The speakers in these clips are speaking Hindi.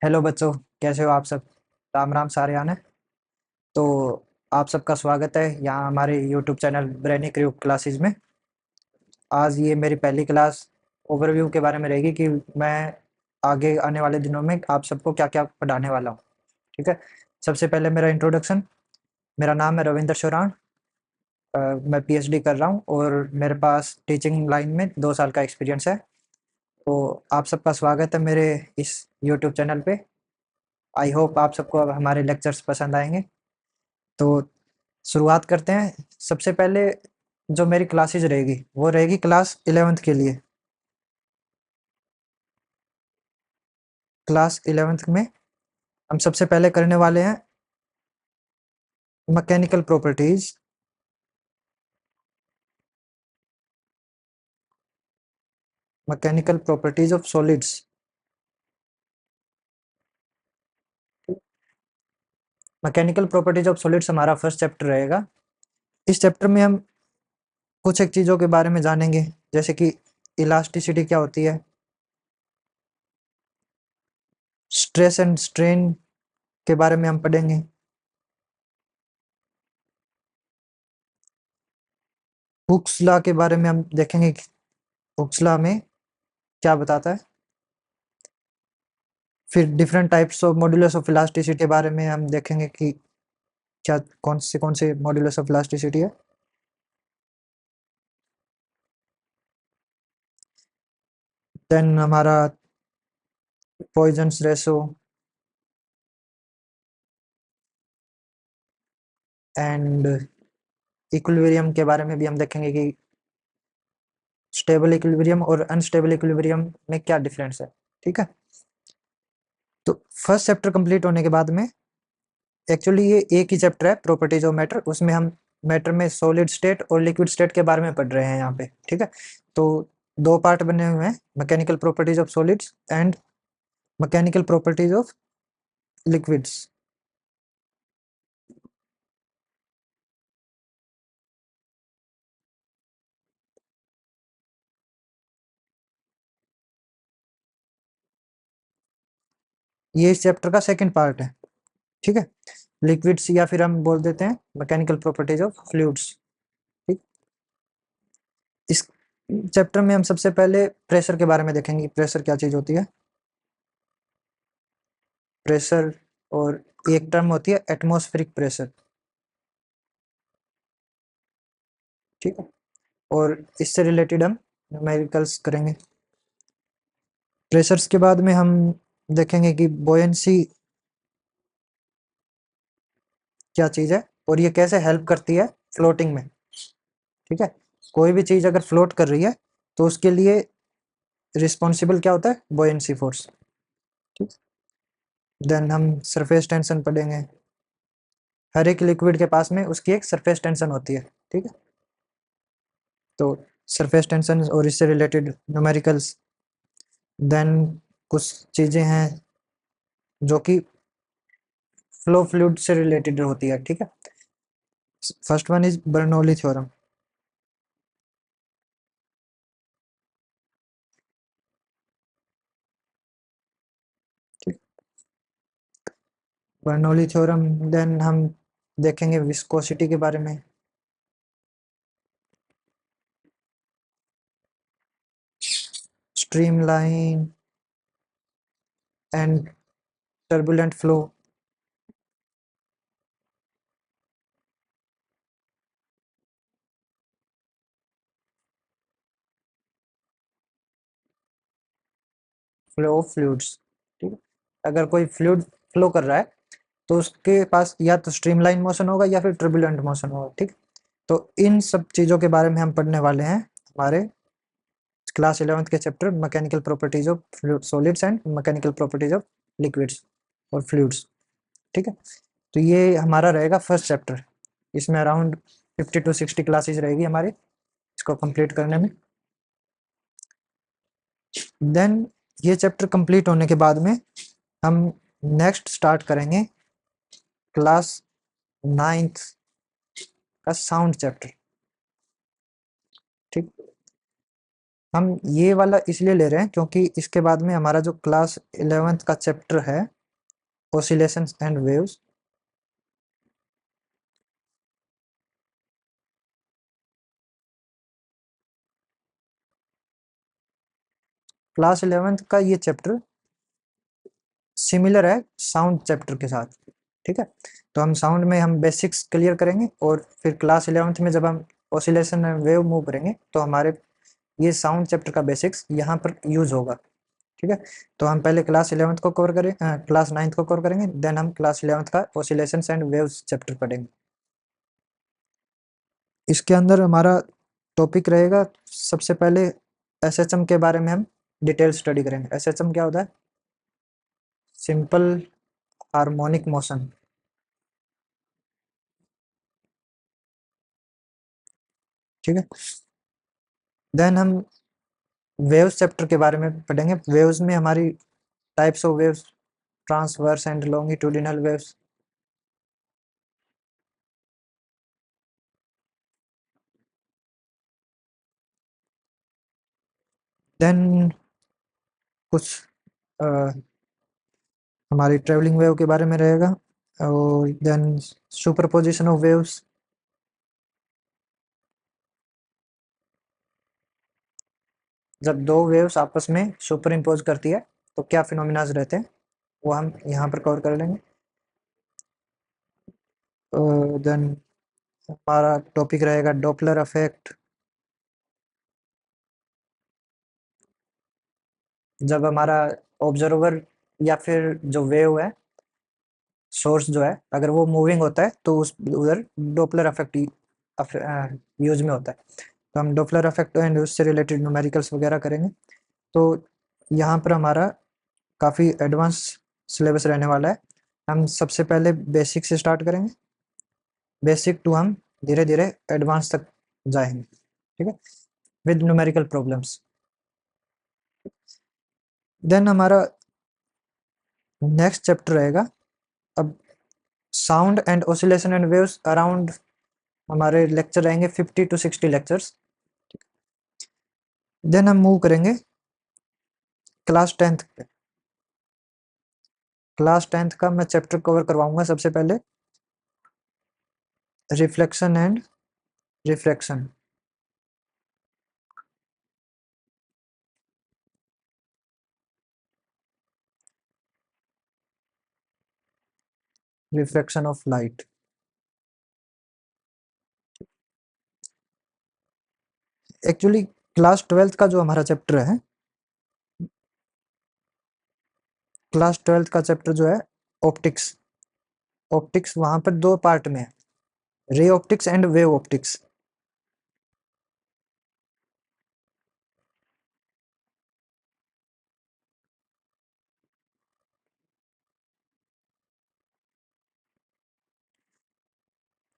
हेलो बच्चों, कैसे हो आप सब। राम राम सारे आने। तो आप सबका स्वागत है यहाँ हमारे YouTube channel brainy crew classes में। आज ये मेरी पहली क्लास ओवरव्यू के बारे में रहेगी कि मैं आगे आने वाले दिनों में आप सबको क्या क्या पढ़ाने वाला हूँ। ठीक है। सबसे पहले मेरा इंट्रोडक्शन। मेरा नाम है रविंद्र शोराण। मैं पीएचडी कर रहा हूँ और मेरे पास टीचिंग लाइन में 2 साल का एक्सपीरियंस है। तो आप सबका स्वागत है मेरे इस यूट्यूब चैनल पे। आई होप आप सबको अब हमारे लेक्चर्स पसंद आएंगे। तो शुरुआत करते हैं। सबसे पहले जो मेरी क्लासेज रहेगी वो रहेगी क्लास 11th के लिए। क्लास 11th में हम सबसे पहले करने वाले हैं mechanical properties. Mechanical properties of solids. Mechanical properties of solids हमारा फर्स्ट चैप्टर रहेगा। इस चैप्टर में हम कुछ एक चीज़ों के बारे में जानेंगे, जैसे कि इलास्टिसिटी क्या होती है, स्ट्रेस एंड स्ट्रेन के बारे में हम पढ़ेंगे, हुक्स लॉ के बारे में हम देखेंगे कि हुक्स लॉ में क्या बताता है। फिर different types of modulus of elasticity के बारे में हम देखेंगे कि क्या कौन से मॉड्यूलस ऑफ इलास्टिसिटी है। देन हमारा पॉइजन्स रेशो एंड इक्विलिब्रियम के बारे में भी हम देखेंगे कि स्टेबल इक्विलिब्रियम और अनस्टेबल इक्विलिब्रियम में क्या डिफरेंस है। ठीक है। तो फर्स्ट चैप्टर कंप्लीट होने के बाद में एक्चुअली ये एक ही चैप्टर है प्रॉपर्टीज ऑफ मैटर, उसमें हम मैटर में सॉलिड स्टेट और लिक्विड स्टेट के बारे में पढ़ रहे हैं यहाँ पे। ठीक है। तो दो पार्ट बने हुए हैं, mechanical properties of solids and mechanical properties of liquids. ये इस चैप्टर का सेकंड पार्ट है। ठीक है। लिक्विड्स या फिर हम बोल देते हैं मैकेनिकल प्रॉपर्टीज ऑफ फ्लूइड्स। ठीक। इस चैप्टर में हम सबसे पहले प्रेशर के बारे में देखेंगे, प्रेशर क्या चीज होती है। प्रेशर और एक टर्म होती है एटमॉस्फेरिक प्रेशर। ठीक है। और इससे रिलेटेड हम न्यूमेरिकल्स करेंगे। प्रेशर्स के बाद में हम देखेंगे कि बोयंसी क्या चीज है और ये कैसे हेल्प करती है फ्लोटिंग में। ठीक है। कोई भी चीज अगर फ्लोट कर रही है तो उसके लिए रिस्पॉन्सिबल क्या होता है, बोयंसी फोर्स। ठीक। देन हम सरफेस टेंशन पढ़ेंगे। हर एक लिक्विड के पास में उसकी एक सरफेस टेंशन होती है। ठीक है। तो सरफेस टेंशन और इससे रिलेटेड न्यूमेरिकल्स। देन कुछ चीजें हैं जो कि फ्लो फ्लूइड से रिलेटेड होती है। ठीक है। First one is Bernoulli theorem. ठीक। Bernoulli theorem. देन हम देखेंगे विस्कोसिटी के बारे में। Streamline and turbulent flow. Flow of fluids. ठीक है। अगर कोई फ्लूइड फ्लो कर रहा है तो उसके पास या तो स्ट्रीमलाइन मोशन होगा या फिर टर्बुलेंट मोशन होगा। ठीक। तो इन सब चीज़ों के बारे में हम पढ़ने वाले हैं हमारे क्लास 11th के chapter mechanical properties of solids and mechanical properties of liquids और फ्लूइड्स। ठीक है। तो ये हमारा रहेगा फर्स्ट चैप्टर। इसमें अराउंड 50 to 60 क्लासेज रहेगी हमारी इसको कंप्लीट करने में। देन ये चैप्टर कंप्लीट होने के बाद में हम नेक्स्ट स्टार्ट करेंगे क्लास 9th का साउंड चैप्टर। ठीक। हम ये वाला इसलिए ले रहे हैं क्योंकि इसके बाद में हमारा जो क्लास 11th का चैप्टर है, oscillations and waves, class 11th का ये चैप्टर सिमिलर है साउंड चैप्टर के साथ। ठीक है, तो हम साउंड में हम बेसिक्स क्लियर करेंगे और फिर क्लास 11th में जब हम ऑसिलेशन एंड वेव मूव करेंगे तो हमारे ये साउंड चैप्टर का बेसिक्स यहाँ पर यूज होगा। ठीक है, तो हम पहले क्लास 11th को कवर करें, क्लास 9th को कवर करेंगे, देन हम क्लास 11th का ऑसिलेशंस एंड वेव्स चैप्टर पढ़ेंगे। इसके अंदर हमारा टॉपिक रहेगा, सबसे पहले एसएचएम के बारे में हम डिटेल स्टडी करेंगे। एसएचएम क्या होता है? Simple harmonic motion. ठीक है, देन हम वेव्स चैप्टर के बारे में पढ़ेंगे। वेव्स में हमारी types of waves, transverse and longitudinal waves. Then कुछ अ, हमारी ट्रेवलिंग वेव के बारे में रहेगा, और देन सुपरपोजिशन ऑफ वेव्स। जब दो वेव्स आपस में सुपर इम्पोज करती है तो क्या फिनोमिनाज रहते हैं, वो हम यहाँ पर कवर कर लेंगे। देन हमारा टॉपिक रहेगा डॉपलर इफेक्ट। जब हमारा ऑब्जर्वर या फिर जो वेव है, सोर्स जो है, अगर वो मूविंग होता है तो उस उधर डॉपलर इफेक्ट यूज में होता है। तो हम डॉपलर इफेक्ट एंड उससे रिलेटेड न्यूमेरिकल्स वगैरह करेंगे। तो यहाँ पर हमारा काफ़ी एडवांस सिलेबस रहने वाला है। हम सबसे पहले बेसिक से स्टार्ट करेंगे, बेसिक टू हम धीरे धीरे एडवांस तक जाएंगे। ठीक है, विद न्यूमेरिकल प्रॉब्लम्स। देन हमारा नेक्स्ट चैप्टर रहेगा अब sound and oscillation and waves. Around हमारे लेक्चर रहेंगे 50 to 60 लेक्चर्स। देन हम मूव करेंगे क्लास 10th पे। क्लास 10th का मैं चैप्टर कवर करवाऊंगा सबसे पहले, reflection and refraction. Refraction of light. Actually class 12th का जो हमारा चैप्टर है, क्लास 12th का चैप्टर जो है ऑप्टिक्स। ऑप्टिक्स वहां पर दो पार्ट में है, ray optics and wave optics.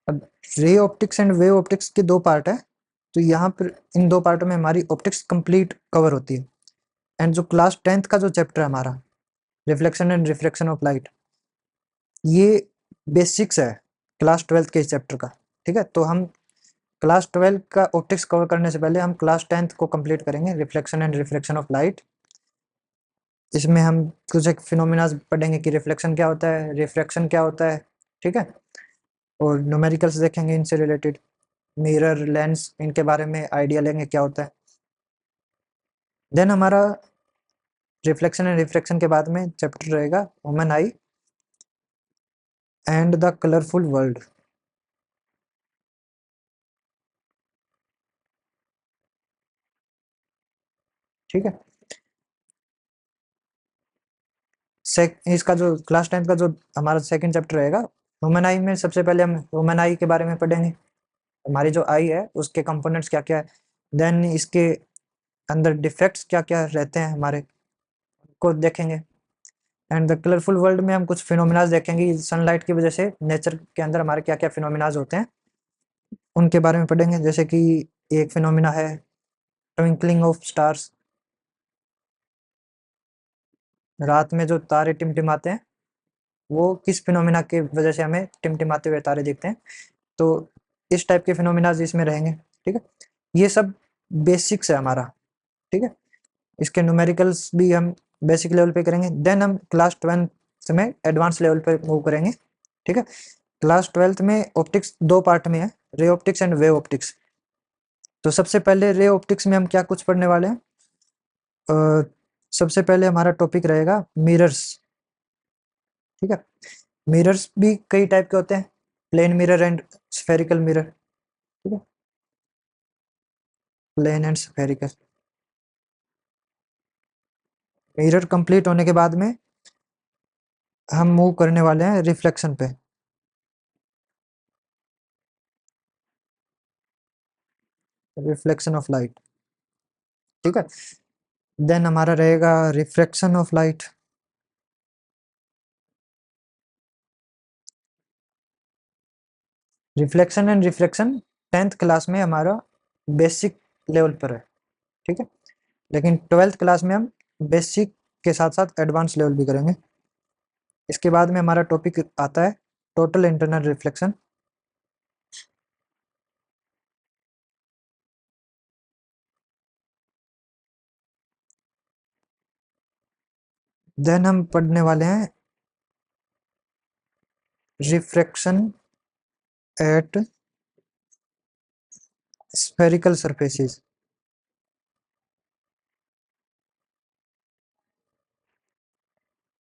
अब ray optics and wave optics के दो पार्ट है, तो यहाँ पर इन दो पार्टों में हमारी ऑप्टिक्स कंप्लीट कवर होती है। एंड जो क्लास 10th का जो चैप्टर है हमारा, reflection and refraction of light, ये बेसिक्स है क्लास 12th के चैप्टर का। ठीक है, तो हम क्लास 12 का ऑप्टिक्स कवर करने से पहले हम क्लास 10th को कंप्लीट करेंगे, reflection and refraction of light. इसमें हम कुछ एक फिनोमिना पढ़ेंगे कि रिफ्लेक्शन क्या होता है, रिफ्रैक्शन क्या होता है। ठीक है, और न्यूमेरिकल्स देखेंगे इनसे रिलेटेड, मिरर लेंस, इनके बारे में आइडिया लेंगे क्या होता है। देन हमारा रिफ्लेक्शन एंड रिफ्रैक्शन के बाद में चैप्टर रहेगा human I and the colourful world. ठीक है, इसका जो क्लास 10th का जो हमारा सेकंड चैप्टर रहेगा ह्यूमन आई में, सबसे पहले हम ह्यूमन आई के बारे में पढ़ेंगे। हमारी जो आई है उसके कंपोनेंट्स क्या क्या है, देन इसके अंदर डिफेक्ट्स क्या क्या रहते हैं हमारे को देखेंगे। एंड द कलरफुल वर्ल्ड में हम कुछ फिनोमिनाज देखेंगे, सनलाइट की वजह से नेचर के अंदर हमारे क्या क्या फिनोमिनाज होते हैं उनके बारे में पढ़ेंगे। जैसे कि एक फिनोमिना है ट्विंकलिंग ऑफ स्टार्स, रात में जो तारे टिमटिमाते हैं वो किस फिनोमिना की वजह से हमें टिमटिमाते हुए तारे दिखते हैं। तो इस टाइप के फिनोमिनाज इसमें रहेंगे। ठीक है, ये सब बेसिक्स है हमारा ठीक है। इसके न्यूमेरिकल्स भी हम बेसिक लेवल पे करेंगे। देन हम क्लास 12th में एडवांस लेवल पे मूव करेंगे। ठीक है। क्लास 12th में ऑप्टिक्स दो पार्ट में है, ray optics and wave optics. तो सबसे पहले रे ऑप्टिक्स में हम क्या कुछ पढ़ने वाले हैं। अ, सबसे पहले हमारा टॉपिक रहेगा मिरर्स। ठीक है। मिरर्स भी कई टाइप के होते हैं, plane mirror and spherical mirror. ठीक है। Plane and spherical mirror complete होने के बाद में हम मूव करने वाले हैं रिफ्लेक्शन पे। Reflection of light. ठीक है। देन हमारा रहेगा refraction of light. Reflection and refraction 10th class में हमारा बेसिक लेवल पर है। ठीक है। लेकिन 12th क्लास में हम बेसिक के साथ साथ एडवांस लेवल भी करेंगे। इसके बाद में हमारा टॉपिक आता है टोटल इंटरनल रिफ्लेक्शन। देन हम पढ़ने वाले हैं refraction at spherical surfaces.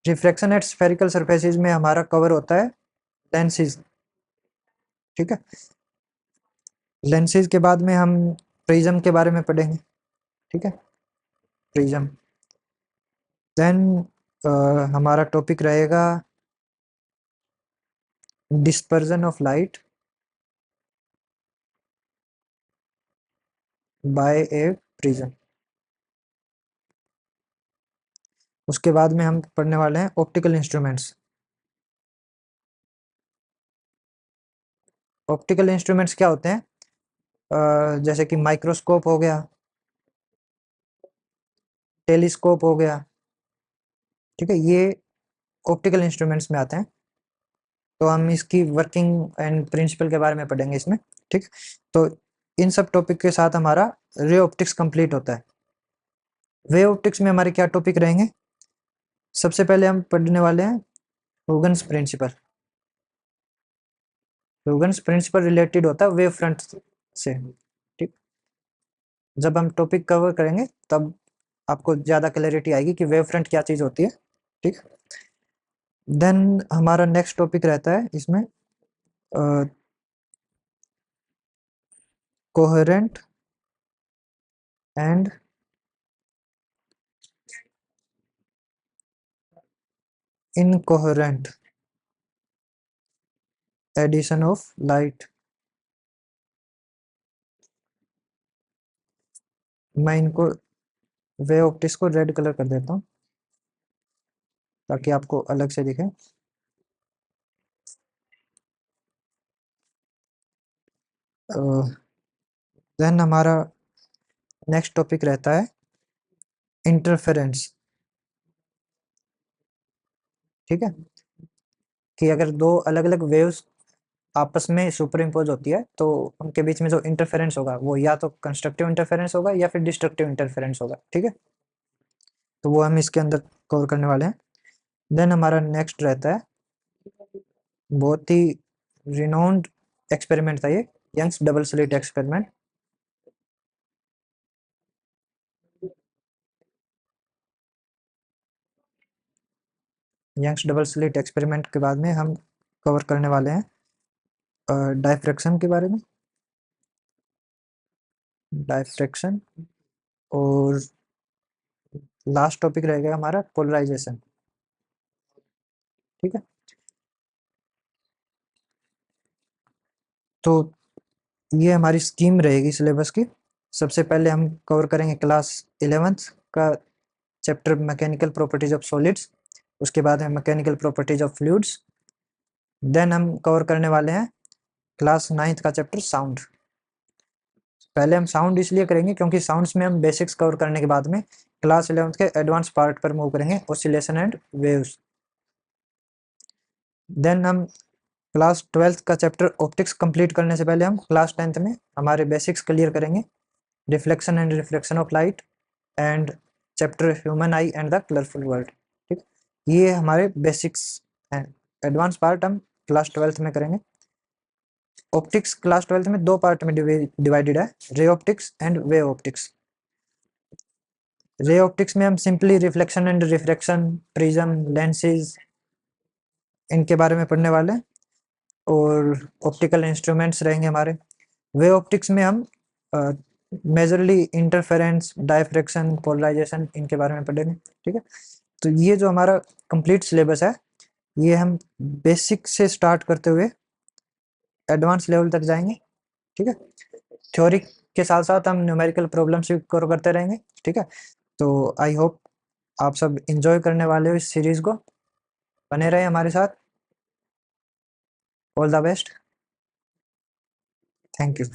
Refraction at spherical surfaces में हमारा कवर होता है लेंसेज। ठीक है। लेंसेज के बाद में हम प्रिज्म के बारे में पढ़ेंगे। ठीक है। प्रिज्म। देन हमारा टॉपिक रहेगा dispersion of light by A prism. उसके बाद में हम पढ़ने वाले हैं ऑप्टिकल इंस्ट्रूमेंट्स। ऑप्टिकल इंस्ट्रूमेंट्स क्या होते हैं, जैसे कि माइक्रोस्कोप हो गया, टेलीस्कोप हो गया। ठीक है। ये ऑप्टिकल इंस्ट्रूमेंट्स में आते हैं। तो हम इसकी वर्किंग एंड प्रिंसिपल के बारे में पढ़ेंगे इसमें। ठीक। तो इन सब टॉपिक के साथ हमारा रे ऑप्टिक्स कंप्लीट होता है। वे ऑप्टिक्स में हमारे क्या टॉपिक रहेंगे। सबसे पहले हम पढ़ने वाले हैं हुगन्स प्रिंसिपल। हुगन्स प्रिंसिपल रिलेटेड होता है वेव फ्रंट से। ठीक। जब हम टॉपिक कवर करेंगे तब आपको ज़्यादा क्लैरिटी आएगी कि वेव फ्रंट क्या चीज़ होती है। ठीक। देन हमारा नेक्स्ट टॉपिक रहता है इसमें coherent and incoherent addition of light. मैं इनको वेव ऑप्टिक्स को रेड कलर कर देता हूँ ताकि आपको अलग से दिखे। देन हमारा नेक्स्ट टॉपिक रहता है इंटरफेरेंस। ठीक है। कि अगर दो अलग अलग वेव्स आपस में सुपर इम्पोज होती है तो उनके बीच में जो इंटरफेरेंस होगा वो या तो कंस्ट्रक्टिव इंटरफेरेंस होगा या फिर डिस्ट्रक्टिव इंटरफेरेंस होगा। ठीक है। तो वो हम इसके अंदर कवर करने वाले हैं। देन हमारा नेक्स्ट रहता है बहुत ही रिनाउंड एक्सपेरिमेंट था ये, Young's double slit experiment. Young's double slit experiment के बाद में हम कवर करने वाले हैं डायफ्रैक्शन के बारे में। डायफ्रैक्शन। और लास्ट टॉपिक रहेगा हमारा पोलराइजेशन। ठीक है। तो ये हमारी स्कीम रहेगी सिलेबस की। सबसे पहले हम कवर करेंगे क्लास 11th का chapter mechanical properties of solids. उसके बाद है mechanical properties of fluids. Then हम कवर करने वाले हैं क्लास 9th का चैप्टर साउंड। पहले हम साउंड इसलिए करेंगे क्योंकि साउंड्स में हम बेसिक्स कवर करने के बाद में क्लास 11th के एडवांस पार्ट पर मूव करेंगे, ऑसिलेशन एंड वेव्स। देन हम क्लास 12th का चैप्टर ऑप्टिक्स कंप्लीट करने से पहले हम क्लास 10th में हमारे बेसिक्स क्लियर करेंगे, reflection and refraction of light, and chapter human I and the colourful world. ठीक, ये हमारे बेसिक्स हैं। एडवांस पार्ट हम क्लास 12th में करेंगे। ऑप्टिक्स क्लास 12th में दो पार्ट में डिवाइडेड है, ray optics and wave optics. Ray optics में हम simply reflection and refraction, prism, lenses, इनके बारे में पढ़ने वाले हैं और ऑप्टिकल इंस्ट्रूमेंट्स रहेंगे हमारे। वेव ऑप्टिक्स में हम मेजरली इंटरफेरेंस, डायफ्रैक्शन, पोलराइजेशन, इनके बारे में पढ़ेंगे। ठीक है, तो ये जो हमारा कंप्लीट सिलेबस है, ये हम बेसिक से स्टार्ट करते हुए एडवांस लेवल तक जाएंगे। ठीक है, थ्योरी के साथ साथ हम न्यूमेरिकल प्रॉब्लम्स भी कवर करते रहेंगे। ठीक है, तो आई होप आप सब इंजॉय करने वाले हो इस सीरीज को, बने रहे हमारे साथ। All the best, thank you.